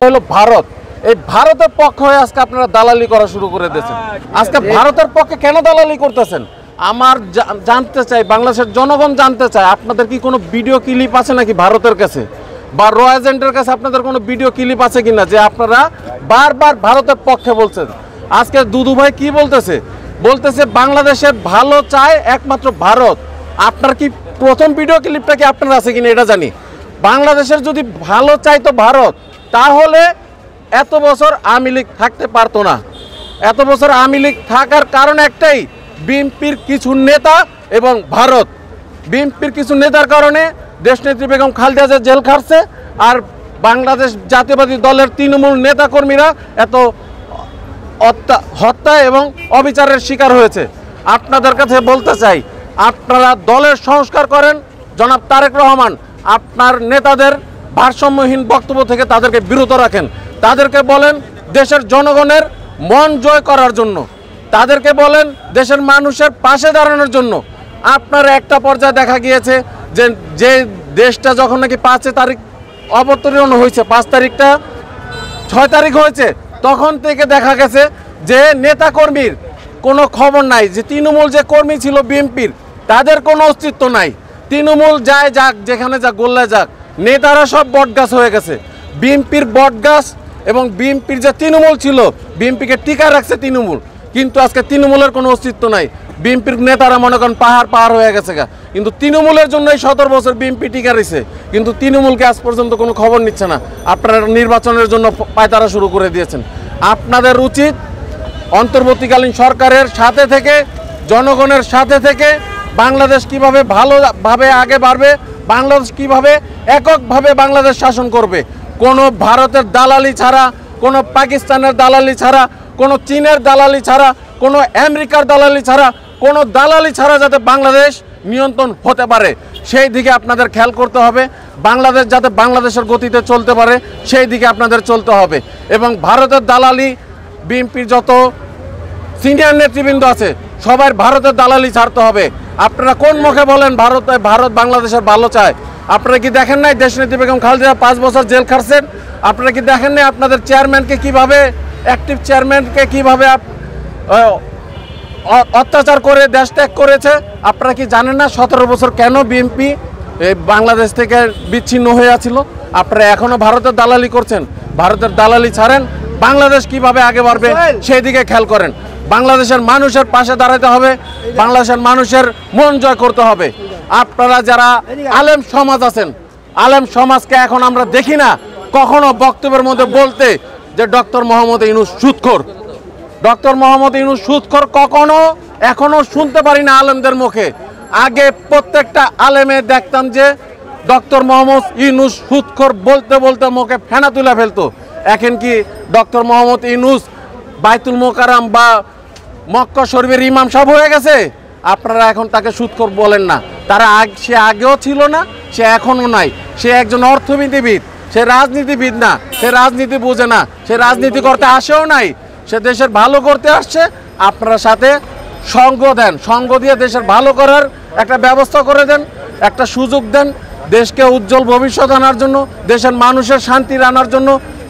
হলো ভারত। এই ভারতের পক্ষ হয়ে আজকে আপনারা দালালি করা শুরু করে দিয়েছেন। আজকে ভারতের পক্ষে কেন দালালি করতেছেন আমার জানতে চাই, বাংলাদেশের জনগণ জানতে চায়। আপনাদের কি কোনো ভিডিও ক্লিপ আছে নাকি ভারতের কাছে, বা র এজেন্টের কাছে আপনাদের কোনো ভিডিও ক্লিপ আছে কিনা যে আপনারা বারবার ভারতের পক্ষে বলছেন? আজকে দুদু ভাই কি বলতেছে বাংলাদেশের ভালো চায় একমাত্র ভারত। আপনার কি প্রথম ভিডিও ক্লিপটা কি আপনার আছে কিনা এটা জানি। বাংলাদেশের যদি ভালো চাইতো ভারত, তাহলে এত বছর আওয়ামী লীগ থাকতে পারতো না। এত বছর আওয়ামী লীগ থাকার কারণ একটাই, বিএনপির কিছু নেতা এবং ভারত। বিএনপির কিছু নেতার কারণে দেশনেত্রী বেগম খালেদা জিয়া জেল খাটছে, আর বাংলাদেশ জাতীয়বাদী দলের তৃণমূল নেতাকর্মীরা এত হত্যা এবং অবিচারের শিকার হয়েছে। আপনাদের কাছে বলতে চাই, আপনারা দলের সংস্কার করেন। জনাব তারেক রহমান আপনার নেতাদের ভারসাম্যহীন বক্তব্য থেকে তাদেরকে বিরত রাখেন। তাদেরকে বলেন দেশের জনগণের মন জয় করার জন্য, তাদেরকে বলেন দেশের মানুষের পাশে দাঁড়ানোর জন্য। আপনার একটা পর্যায়ে দেখা গিয়েছে যে দেশটা যখন নাকি 5 তারিখ অবতরণ হয়েছে, 5 তারিখটা 6 তারিখ হয়েছে, তখন থেকে দেখা গেছে যে নেতাকর্মীর কোনো খবর নাই। যে তৃণমূল যে কর্মী ছিল বিএনপির, তাদের কোনো অস্তিত্ব নাই। তৃণমূল যায় যাক, যেখানে যাক, গোল্লায় যাক, নেতারা সব বটগাছ হয়ে গেছে। বিএনপির বটগাছ এবং বিএনপির যে তৃণমূল ছিল, বিএনপিকে টিকা রাখছে তৃণমূল, কিন্তু আজকে তৃণমূলের কোনো অস্তিত্ব নাই। বিএনপির নেতারা মনে করেন পাহাড় হয়ে গেছে গা, কিন্তু তৃণমূলের জন্য এই 17 বছর বিএনপি টিকা রয়েছে, কিন্তু তৃণমূলকে আজ পর্যন্ত কোনো খবর নিচ্ছে না। আপনারা নির্বাচনের জন্য পায়তারা শুরু করে দিয়েছেন। আপনাদের উচিত অন্তর্বর্তীকালীন সরকারের সাথে থেকে, জনগণের সাথে থেকে বাংলাদেশ কিভাবে ভালোভাবে আগে বাড়বে, বাংলাদেশ কিভাবে এককভাবে বাংলাদেশ শাসন করবে, কোনো ভারতের দালালি ছাড়া, কোনো পাকিস্তানের দালালি ছাড়া, কোনো চীনের দালালি ছাড়া, কোনো আমেরিকার দালালি ছাড়া, কোনো দালালি ছাড়া যাতে বাংলাদেশ নিয়ন্ত্রণ হতে পারে, সেই দিকে আপনাদের খেয়াল করতে হবে। বাংলাদেশ যাতে বাংলাদেশের গতিতে চলতে পারে, সেই দিকে আপনাদের চলতে হবে। এবং ভারতের দালালি, বিএনপির যত সিনিয়র নেতৃবৃন্দ আছে সবার ভারতের দালালি ছাড়তে হবে। আপনারা কোন মুখে বলেন ভারত বাংলাদেশের ভালো চায়? আপনারা কি দেখেন নাই দেশনেত্রী বেগম খালেদা জিয়া 5 বছর জেল খাটছেন? আপনারা কি দেখেন নাই আপনাদের চেয়ারম্যানকে কিভাবে, অ্যাক্টিভ চেয়ারম্যানকে কিভাবে অত্যাচার করে দেশ ত্যাগ করেছে? আপনারা কি জানেন না 17 বছর কেন বিএনপি বাংলাদেশ থেকে বিচ্ছিন্ন হয়ে আছিল? আপনারা এখনো ভারতের দালালি করছেন। ভারতের দালালি ছাড়েন, বাংলাদেশ কিভাবে আগে বাড়বে সেই দিকে খেয়াল করেন। বাংলাদেশের মানুষের পাশে দাঁড়াতে হবে, বাংলাদেশের মানুষের মন জয় করতে হবে। আপনারা যারা আলেম সমাজ আছেন, আলেম সমাজকে এখন আমরা দেখি না কখনো বক্তব্যের মধ্যে বলতে যে ডক্টর মোহাম্মদ ইউনূস সুদখোর। ডক্টর মোহাম্মদ ইউনূস সুদখোর কখনো এখনো শুনতে পারি না আলেমদের মুখে। আগে প্রত্যেকটা আলেমে দেখতাম যে ডক্টর মোহাম্মদ ইউনূস সুদখোর বলতে বলতে মুখে ফেনা তুলে ফেলতো। এখন কি ডক্টর মোহাম্মদ ইউনূস বাইতুল মোকাররম বা মক্কা শরীফের ইমাম সাহেব হয়ে গেছে? আপনারা এখন তাকে সুদখোর বলেন না। সে আগেও ছিল না, সে এখনও নাই। সে একজন অর্থনীতিবিদ, সে রাজনীতিবিদ না, সে রাজনীতি বোঝে না, সে রাজনীতি করতে আসেও নাই, সে দেশের ভালো করতে আসছে। আপনারা সাথে সঙ্গ দেন, সঙ্গ দিয়ে দেশের ভালো করার একটা ব্যবস্থা করে দেন, একটা সুযোগ দেন দেশকে উজ্জ্বল ভবিষ্যৎ আনার জন্য, দেশের মানুষের শান্তি আনার জন্য,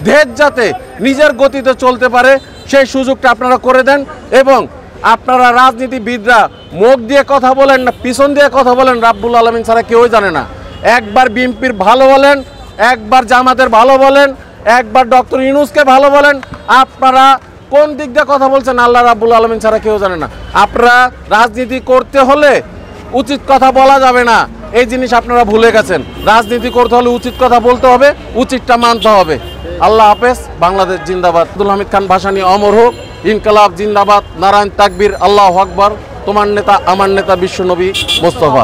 দেশ যাতে নিজের গতিতে চলতে পারে সেই সুযোগটা আপনারা করে দেন। এবং আপনারা রাজনীতিবিদরা মুখ দিয়ে কথা বলেন না, পিছন দিয়ে কথা বলেন, রাব্বুল আলামিন ছাড়া কেউই জানে না। একবার বিএনপির ভালো বলেন, একবার জামাতের ভালো বলেন, একবার ডক্টর ইউনূসকে ভালো বলেন। আপনারা কোন দিক দিয়ে কথা বলছেন আল্লাহ রাব্বুল আলামিন ছাড়া কেউ জানে না। আপনারা রাজনীতি করতে হলে উচিত কথা বলা যাবে না, এই জিনিস আপনারা ভুলে গেছেন। রাজনীতি করতে হলে উচিত কথা বলতে হবে, উচিতটা মানতে হবে। আল্লাহ হাফেজ। বাংলাদেশ জিন্দাবাদ। আব্দুল হামিদ খান ভাসানী অমর হোক। ইনকলাব জিন্দাবাদ। নারায়ণ তাকবীর। আল্লাহু আকবার। তোমার নেতা আমার নেতা বিশ্বনবী মোস্তফা।